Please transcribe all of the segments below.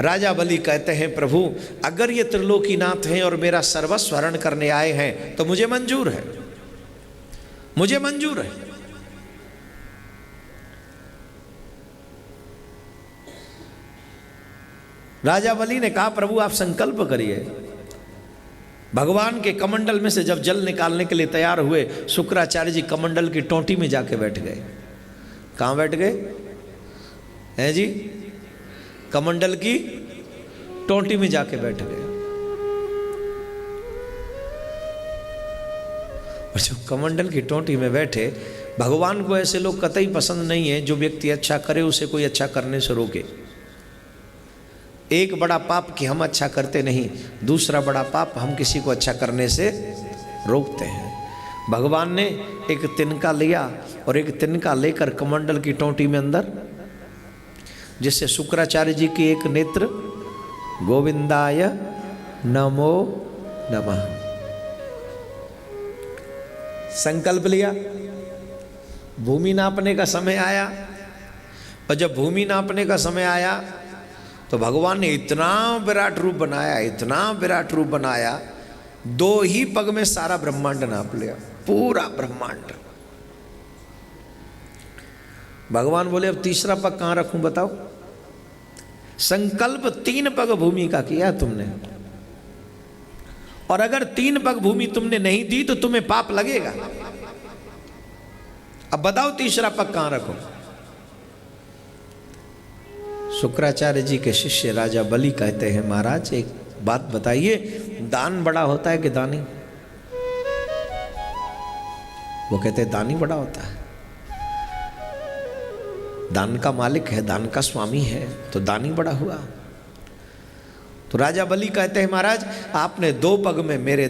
राजा बलि कहते हैं प्रभु अगर ये त्रिलोकीनाथ हैं और मेरा सर्वस्व हरण करने आए हैं तो मुझे मंजूर है, मुझे मंजूर है। राजा बलि ने कहा प्रभु आप संकल्प करिए। भगवान के कमंडल में से जब जल निकालने के लिए तैयार हुए, शुक्राचार्य जी कमंडल की टोंटी में जाके बैठ गए। कहाँ बैठ गए हैं जी? कमंडल की टोंटी में जाके बैठ गए। और जब कमंडल की टोंटी में बैठे, भगवान को ऐसे लोग कतई पसंद नहीं है जो व्यक्ति अच्छा करे उसे कोई अच्छा करने से रोके। एक बड़ा पाप कि हम अच्छा करते नहीं, दूसरा बड़ा पाप हम किसी को अच्छा करने से रोकते हैं। भगवान ने एक तिनका लिया और एक तिनका लेकर कमंडल की टोंटी में अंदर, जिससे शुक्राचार्य जी की एक नेत्र गोविंदाय नमो नमः, संकल्प लिया। भूमि नापने का समय आया, और जब भूमि नापने का समय आया तो भगवान ने इतना विराट रूप बनाया, इतना विराट रूप बनाया, 2 ही पग में सारा ब्रह्मांड नाप लिया, पूरा ब्रह्मांड। भगवान बोले अब तीसरा पग कहां रखूं बताओ? संकल्प 3 पग भूमि का किया तुमने, और अगर 3 पग भूमि तुमने नहीं दी तो तुम्हें पाप लगेगा। अब बताओ तीसरा पग कहां रखो? शुक्राचार्य जी के शिष्य राजा बलि कहते हैं महाराज एक बात बताइए, दान बड़ा होता है कि दानी? वो कहते हैं दानी बड़ा होता है। दान का मालिक है, दान का स्वामी है, तो दानी बड़ा हुआ। तो राजा बलि कहते हैं महाराज आपने 2 पग में मेरे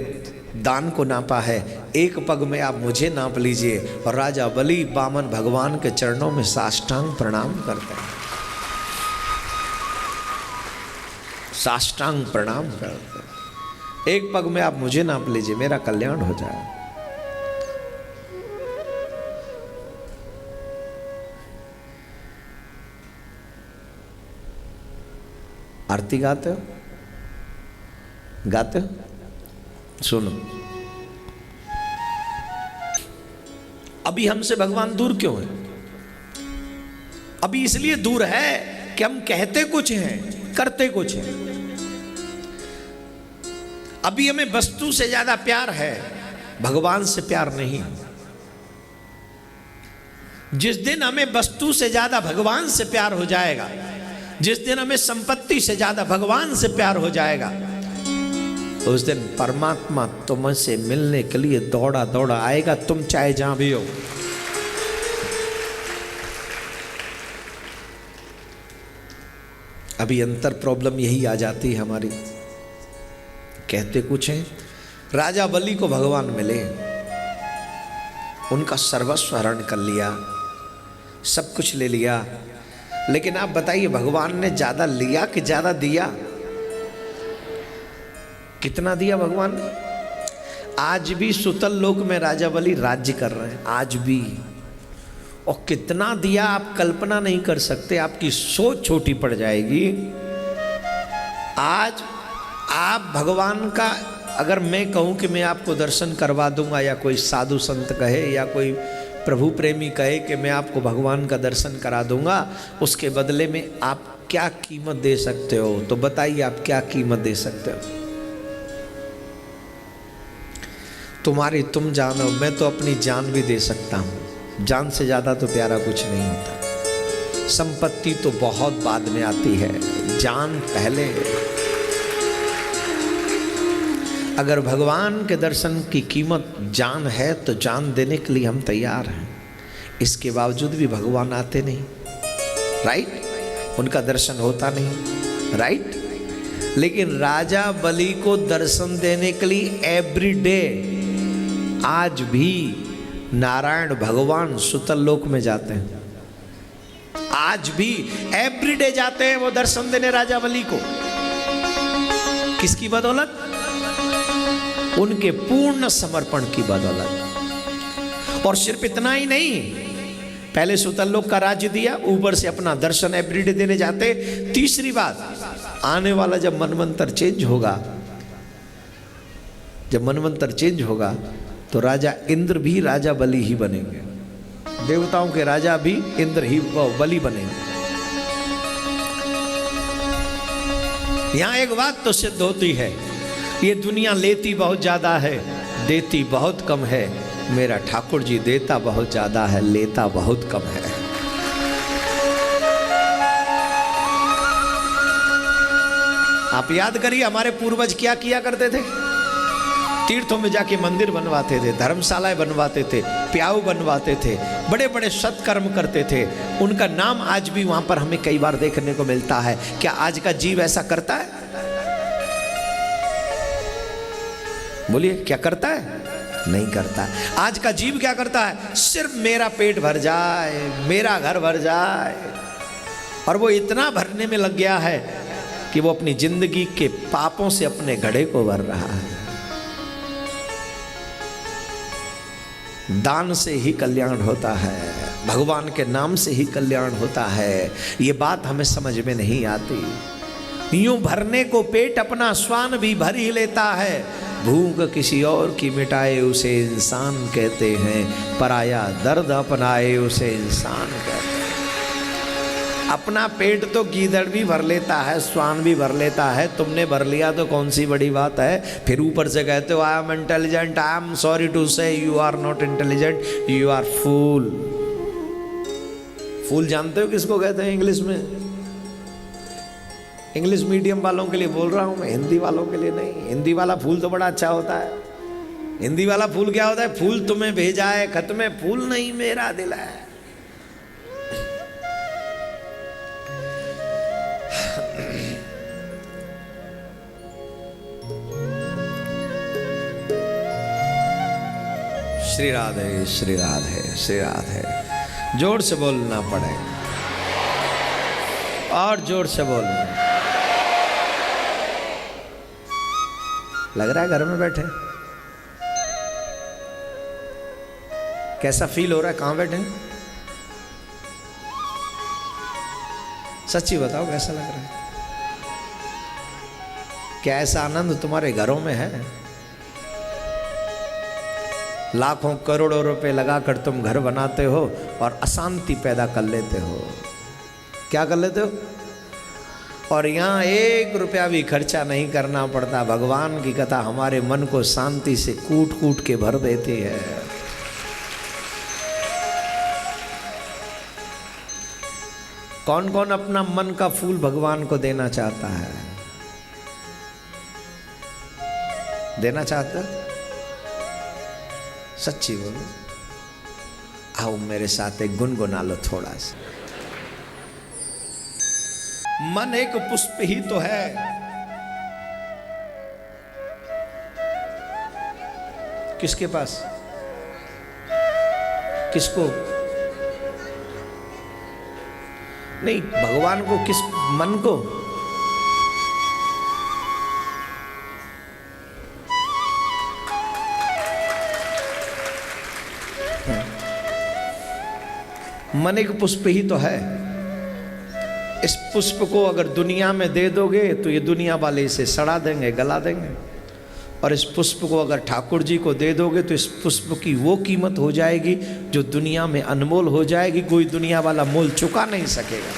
दान को नापा है, 1 पग में आप मुझे नाप लीजिए। और राजा बलि वामन भगवान के चरणों में साष्टांग प्रणाम करते हैं, साष्टांग प्रणाम करते। 1 पग में आप मुझे नाप लीजिए, मेरा कल्याण हो जाए। आरती गाते हो? गाते हो? सुनो, अभी हमसे भगवान दूर क्यों है? अभी इसलिए दूर है कि हम कहते कुछ हैं, करते कुछ हैं। अभी हमें वस्तु से ज्यादा प्यार है, भगवान से प्यार नहीं। जिस दिन हमें वस्तु से ज्यादा भगवान से प्यार हो जाएगा, जिस दिन हमें संपत्ति से ज्यादा भगवान से प्यार हो जाएगा, उस दिन परमात्मा तुमसे मिलने के लिए दौड़ा दौड़ा आएगा, तुम चाहे जहां भी हो। अभी अंतर प्रॉब्लम यही आ जाती है हमारी, कहते कुछ हैं। राजा बलि को भगवान मिले, उनका सर्वस्व हरण कर लिया, सब कुछ ले लिया, लेकिन आप बताइए भगवान ने ज्यादा लिया कि ज्यादा दिया? कितना दिया भगवान ने? आज भी सुतल लोक में राजा बलि राज्य कर रहे हैं, आज भी। और कितना दिया आप कल्पना नहीं कर सकते, आपकी सोच छोटी पड़ जाएगी। आज आप भगवान का, अगर मैं कहूं कि मैं आपको दर्शन करवा दूंगा, या कोई साधु संत कहे या कोई प्रभु प्रेमी कहे कि मैं आपको भगवान का दर्शन करा दूंगा, उसके बदले में आप क्या कीमत दे सकते हो? तो बताइए आप क्या कीमत दे सकते हो? तुम्हारी तुम जानो, मैं तो अपनी जान भी दे सकता हूं। जान से ज्यादा तो प्यारा कुछ नहीं होता। संपत्ति तो बहुत बाद में आती है, जान पहले। अगर भगवान के दर्शन की कीमत जान है तो जान देने के लिए हम तैयार हैं। इसके बावजूद भी भगवान आते नहीं, राइट? उनका दर्शन होता नहीं, राइट? लेकिन राजा बलि को दर्शन देने के लिए एवरी डे आज भी नारायण भगवान सुतल लोक में जाते हैं। आज भी एवरीडे जाते हैं वो दर्शन देने राजा बलि को। किसकी बदौलत? उनके पूर्ण समर्पण की बदौलत। और सिर्फ इतना ही नहीं, पहले सुतल लोक का राज्य दिया, ऊपर से अपना दर्शन एवरीडे देने जाते। तीसरी बात, आने वाला जब मनवंतर चेंज होगा, जब मनवंतर चेंज होगा तो राजा इंद्र भी राजा बलि ही बनेंगे, देवताओं के राजा भी इंद्र ही बलि बनेंगे। यहां एक बात तो सिद्ध होती है, ये दुनिया लेती बहुत ज्यादा है, देती बहुत कम है। मेरा ठाकुर जी देता बहुत ज्यादा है, लेता बहुत कम है। आप याद करिए हमारे पूर्वज क्या किया करते थे। तीर्थों में जाके मंदिर बनवाते थे, धर्मशालाएं बनवाते थे, प्याऊ बनवाते थे, बड़े बड़े सत्कर्म करते थे। उनका नाम आज भी वहां पर हमें कई बार देखने को मिलता है। क्या आज का जीव ऐसा करता है? बोलिए, क्या करता है? नहीं करता। आज का जीव क्या करता है? सिर्फ मेरा पेट भर जाए, मेरा घर भर जाए, और वो इतना भरने में लग गया है कि वो अपनी जिंदगी के पापों से अपने घड़े को भर रहा है। दान से ही कल्याण होता है, भगवान के नाम से ही कल्याण होता है। ये बात हमें समझ में नहीं आती। यूं भरने को पेट अपना स्वान भी भर ही लेता है, भूख किसी और की मिटाए उसे इंसान कहते हैं, पराया दर्द अपनाए उसे इंसान कहते हैं। अपना पेट तो गीदड़ भी भर लेता है, स्वान भी भर लेता है, तुमने भर लिया तो कौन सी बड़ी बात है। फिर ऊपर से कहते हो I am intelligent, I am sorry to say you are not intelligent, you are fool. फूल जानते हो किसको कहते हैं इंग्लिश में? इंग्लिश मीडियम वालों के लिए बोल रहा हूं मैं, हिंदी वालों के लिए नहीं। हिंदी वाला फूल तो बड़ा अच्छा होता है। हिंदी वाला फूल क्या होता है? फूल तुम्हें भेजा है खत में, फूल नहीं मेरा दिल है। श्री राधे, श्री राधे, श्री राधे। जोर से बोलना पड़ेगा, और जोर से बोलना। लग रहा है घर में बैठे कैसा फील हो रहा है? कहां बैठे? सच्ची बताओ कैसा लग रहा है? क्या ऐसा आनंद तुम्हारे घरों में है? लाखों करोड़ों रुपए लगाकर तुम घर बनाते हो और अशांति पैदा कर लेते हो। क्या कर लेते हो? और यहाँ 1 रुपया भी खर्चा नहीं करना पड़ता। भगवान की कथा हमारे मन को शांति से कूट कूट के भर देती है। कौन कौन अपना मन का फूल भगवान को देना चाहता है? देना चाहता? सच्ची बोलो, आओ मेरे साथ एक गुनगुना लो थोड़ा सा। मन एक पुष्प ही तो है। किसके पास? किसको? नहीं, भगवान को, किस मन को? मन एक पुष्प ही तो है। इस पुष्प को अगर दुनिया में दे दोगे तो ये दुनिया वाले इसे सड़ा देंगे, गला देंगे। और इस पुष्प को अगर ठाकुर जी को दे दोगे तो इस पुष्प की वो कीमत हो जाएगी जो दुनिया में अनमोल हो जाएगी, कोई दुनिया वाला मोल चुका नहीं सकेगा।